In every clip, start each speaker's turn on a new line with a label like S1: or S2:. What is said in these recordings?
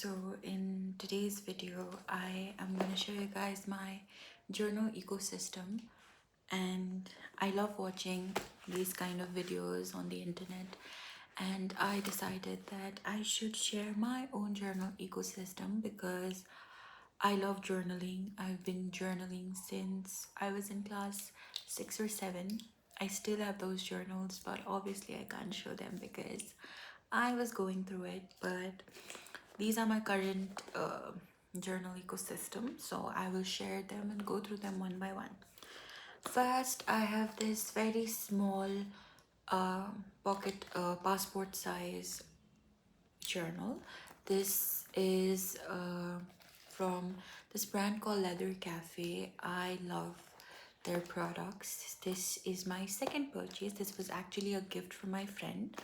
S1: So in today's video, I am going to show you guys my journal ecosystem, and I love watching these kind of videos on the internet, and I decided that I should share my own journal ecosystem because I love journaling. I've been journaling since I was in class 6 or 7. I still have those journals, but obviously I can't show them because I was going through it. But these are my current journal ecosystem, so I will share them and go through them one by one. First, I have this very small pocket passport size journal. This is from this brand called Leather Cafe. I love their products. This is my second purchase. This was actually a gift from my friend.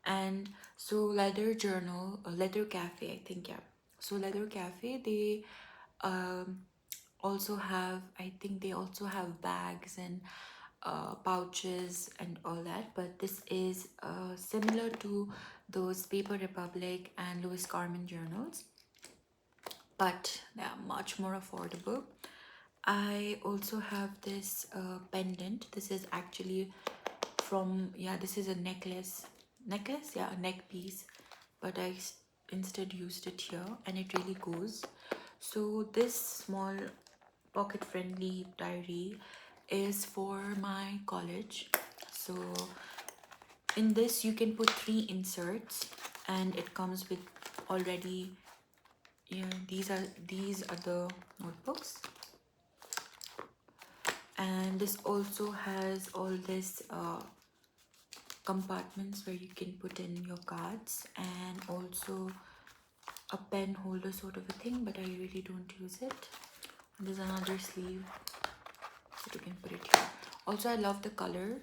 S1: And so Leather Cafe, I think, yeah. So Leather Cafe, they um, also have, I think they also have bags and pouches and all that, but this is similar to those Paper Republic and Louis Carmen journals, but they are much more affordable. I also have this pendant. This is actually from, yeah, this is a necklace, yeah, a neck piece, but I instead used it here, and it really goes. So this small pocket friendly diary is for my college. So in this you can put 3 inserts, and it comes with already, yeah, these are the notebooks, and this also has all this compartments where you can put in your cards, and also a pen holder sort of a thing, but I really don't use it. And there's another sleeve that you can put it here. Also, I love the color.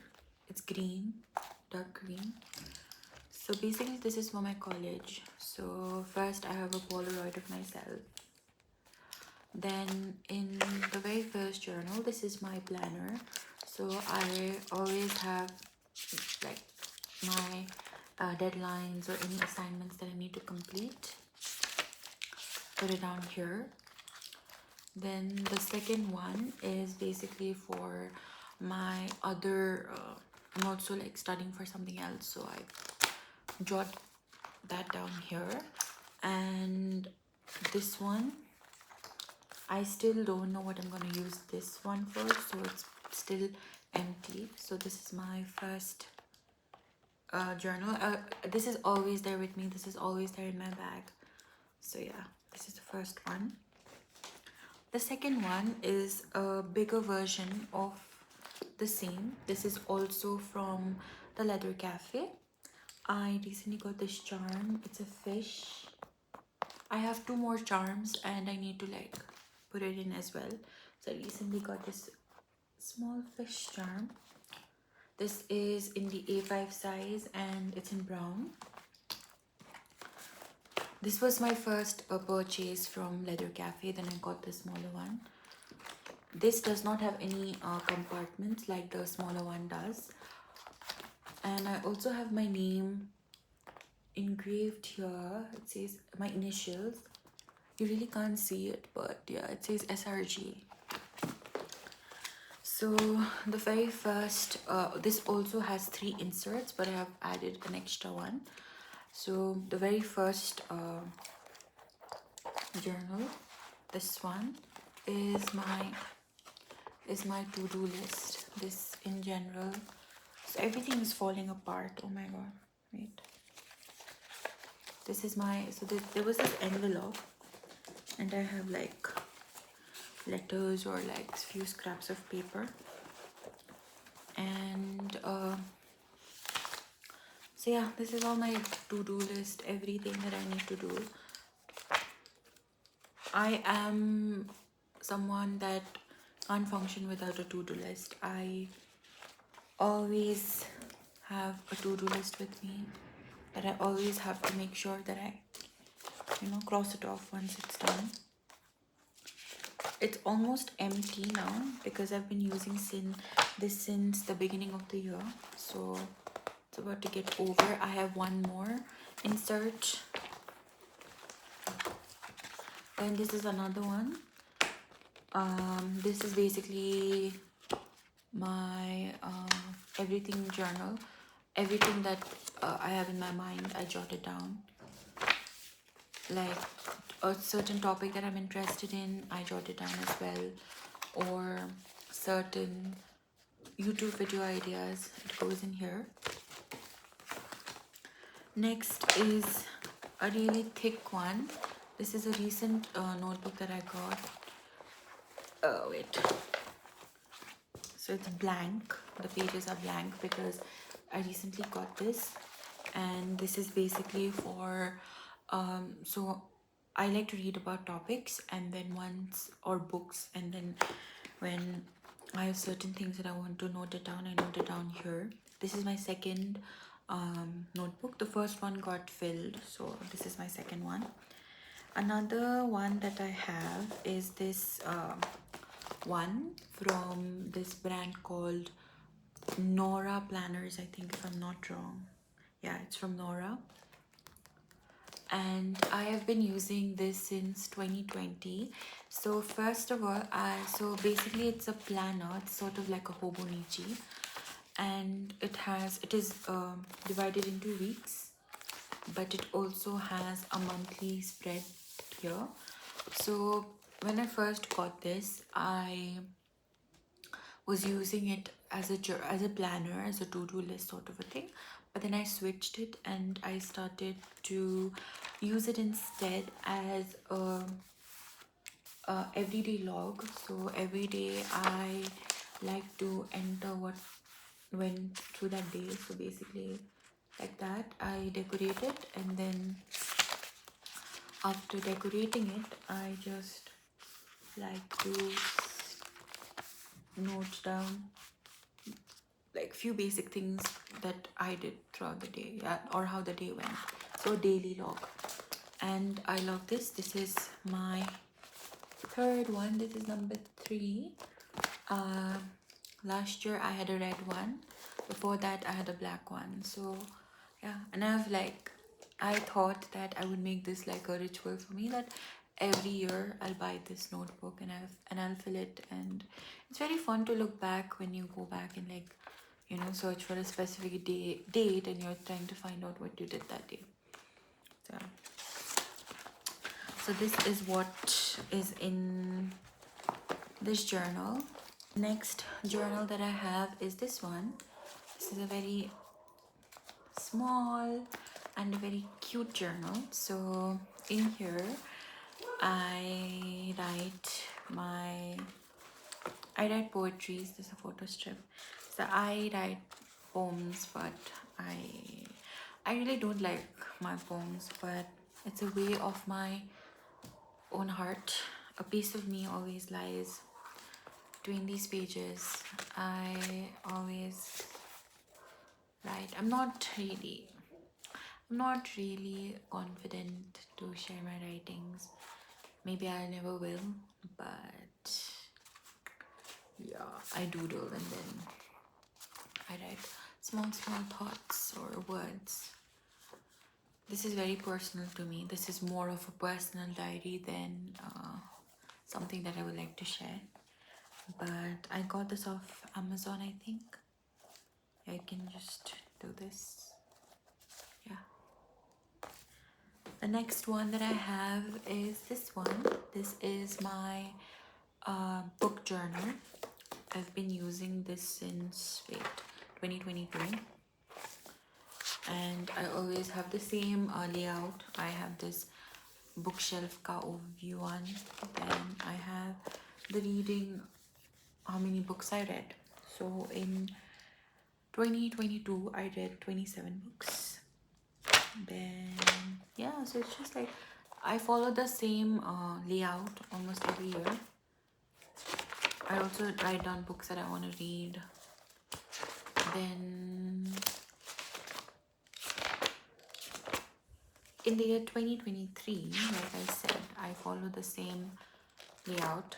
S1: It's green, dark green. So basically this is for my college. So first I have a Polaroid of myself. Then in the very first journal, this is my planner. So I always have like my deadlines or any assignments that I need to complete. Put it down here. Then the second one is basically for my other, I'm also like studying for something else, so I jot that down here. And this one, I still don't know what I'm going to use this one for, so it's still empty. So this is my first journal. This is always there with me. This is always there in my bag. So yeah, this is the first one. The second one is a bigger version of the same. This is also from the Leather Cafe. I recently got this charm. It's a fish. I have 2 more charms and I need to like put it in as well. So I recently got this small fish charm. This is in the A5 size and it's in brown. This was my first purchase from Leather Cafe. Then I got the smaller one. This does not have any compartments like the smaller one does. And I also have my name engraved here. It says my initials. You really can't see it, but yeah, it says SRG. So the very first, this also has 3 inserts, but I have added an extra one. So the very first journal, this one is my to-do list. This in general, so everything is falling apart. Oh my god, wait, this is my, so there was this envelope, and I have like letters or like few scraps of paper, and so yeah, this is all my to-do list, everything that I need to do. I am someone that can't function without a to-do list. I always have a to-do list with me that I always have to make sure that I, cross it off once it's done. It's almost empty now because I've been using this since the beginning of the year. So it's about to get over. I have one more insert. Then this is another one. This is basically my everything journal. Everything that I have in my mind, I jot it down. Like a certain topic that I'm interested in, I jot it down as well. Or certain YouTube video ideas, it goes in here. Next is a really thick one. This is a recent notebook that I got. Oh wait. So it's blank. The pages are blank because I recently got this, and this is basically for so I like to read about topics, and then once, or books, and then when I have certain things that I want to note it down, I note it down here. This is my second notebook. The first one got filled, so this is my second one. Another one that I have is this one from this brand called Nora Planners, I think, if I'm not wrong. Yeah, it's from Nora. And I have been using this since 2020. So first of all, so basically it's a planner. It's sort of like a Hobonichi, and it is divided into weeks, but it also has a monthly spread here. So when I first got this, I was using it as a planner, as a to-do list sort of a thing, but then I switched it and I started to use it instead as a everyday log. So every day I like to enter what went through that day. So basically like that, I decorate it, and then after decorating it, I just like to note down like few basic things that I did throughout the day, yeah, or how the day went. So daily log. And I love this. This is my third one. This is number 3. Last year I had a red one. Before that I had a black one. So yeah, and I thought that I would make this like a ritual for me, that every year I'll buy this notebook and I'll fill it, and it's very fun to look back when you go back and like, you know, search for a specific date and you're trying to find out what you did that day. So this is what is in this journal. Next journal that I have is this one. This is a very small and a very cute journal. So in here I write poetries. This is a photo strip. So I write poems, but I really don't like my poems, but it's a way of my own heart. A piece of me always lies between these pages. I always write. I'm not really confident to share my writings. Maybe I never will, but yeah, I doodle and then I write small thoughts or words. This is very personal to me. This is more of a personal diary than something that I would like to share. But I got this off Amazon, I think. I can just do this. Yeah. The next one that I have is this one. This is my book journal. I've been using this since 2022, and I always have the same layout. I have this bookshelf ka overview one, then I have the reading, how many books I read. So in 2022 I read 27 books. Then yeah, so it's just like I follow the same layout almost every year. I also write down books that I want to read. Then in the year 2023, like I said, I follow the same layout.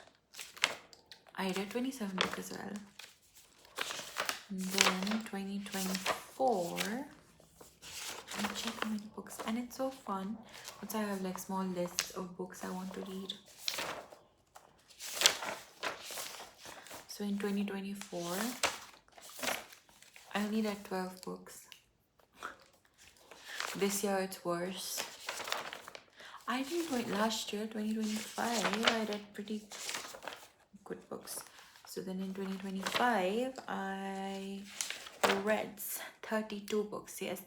S1: I read 27 books as well. And then 2024, and check how many books, and it's so fun. Also, I have like small lists of books I want to read. So in 2024, I only read 12 books. This year it's worse. I think last year, 2025, I read pretty good books. So then in 2025, I read 32 books. Yes,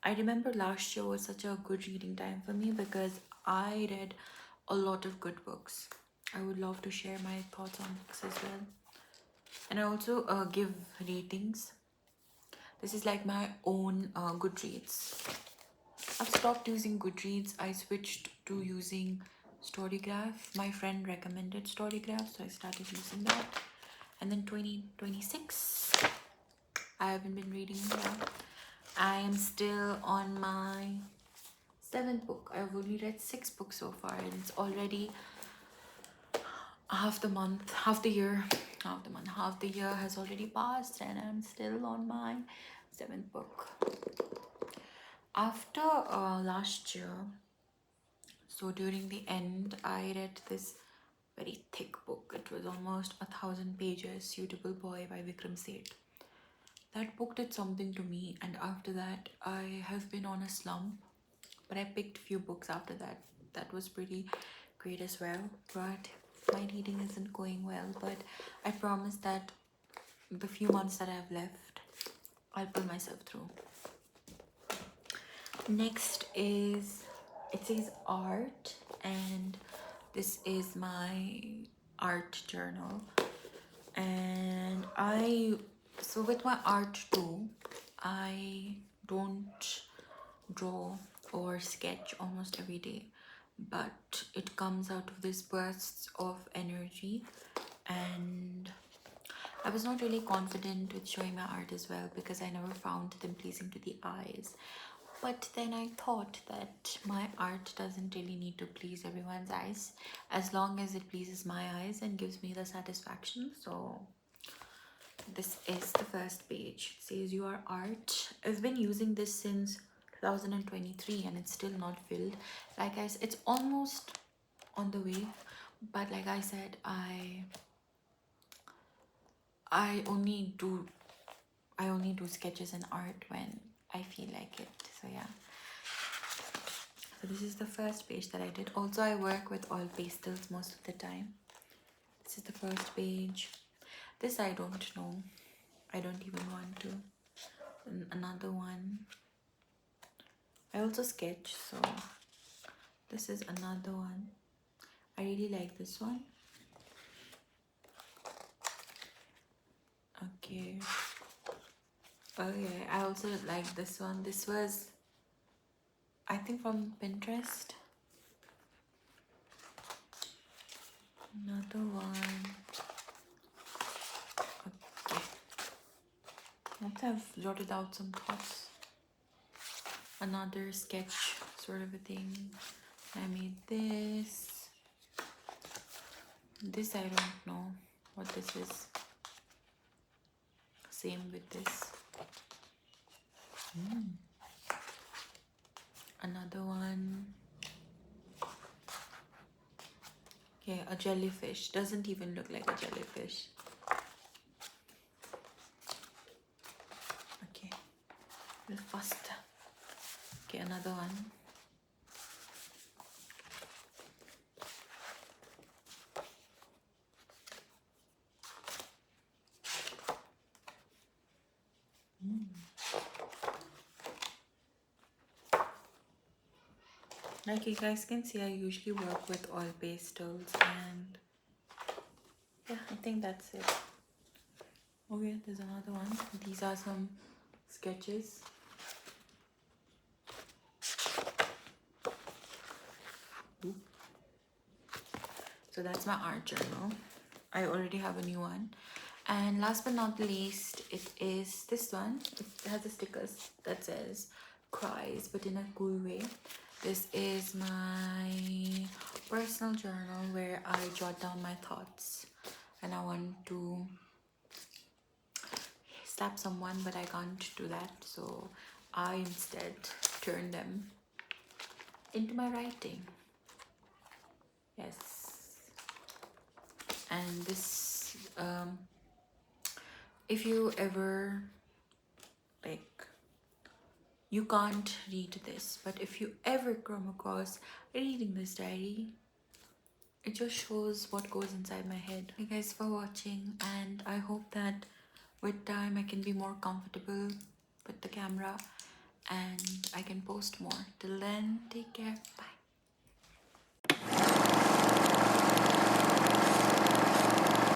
S1: I remember last year was such a good reading time for me because I read a lot of good books. I would love to share my thoughts on books as well. And I also give ratings. This is like my own Goodreads. I've stopped using Goodreads. I switched to using Storygraph. My friend recommended Storygraph, so I started using that. And then 2026, I haven't been reading that. I am still on my 7th book. I've only read 6 books so far, and it's already half the month, half the year has already passed, and I'm still on my 7th book. After last year, so during the end, I read this very thick book. It was almost 1,000 pages, Suitable Boy by Vikram Seth. That book did something to me, and after that I have been on a slump, but I picked few books after that. That was pretty great as well, but my reading isn't going well. But I promise that the few months that I have left, I'll pull myself through. Next is, it says art, and this is my art journal. And so with my art too, I don't draw or sketch almost every day, but it comes out of these bursts of energy. And I was not really confident with showing my art as well because I never found them pleasing to the eyes. But then I thought that my art doesn't really need to please everyone's eyes, as long as it pleases my eyes and gives me the satisfaction. So this is the first page. It says your art. I've been using this since 2023 and it's still not filled. Like I said, it's almost on the way, but like I said, I only do sketches and art when I feel like it. So yeah. So this is the first page that I did. Also, I work with oil pastels most of the time. This is the first page. This I don't know. I don't even want to. And another one. I also sketch, so this is another one. I really like this one. Okay. Okay, I also like this one. This was, I think, from Pinterest. Another one. Okay. Once I've jotted out some thoughts. Another sketch sort of a thing. I made this. This I don't know what this is. Same with this. Another one. Okay, a jellyfish. Doesn't even look like a jellyfish. Okay, a little faster. Okay, another one. Like you guys can see, I usually work with oil pastels, and yeah, I think that's it. Okay, there's another one. These are some sketches. Oop. So that's my art journal. I already have a new one. And last but not least, it is this one. It has a sticker that says cries, but in a cool way. This is my personal journal where I jot down my thoughts, and I want to slap someone, but I can't do that, so I instead turn them into my writing. Yes. And this, if you ever, like, you can't read this, but if you ever come across reading this diary, it just shows what goes inside my head. Thank you guys for watching, and I hope that with time I can be more comfortable with the camera and I can post more. Till then, take care. Bye.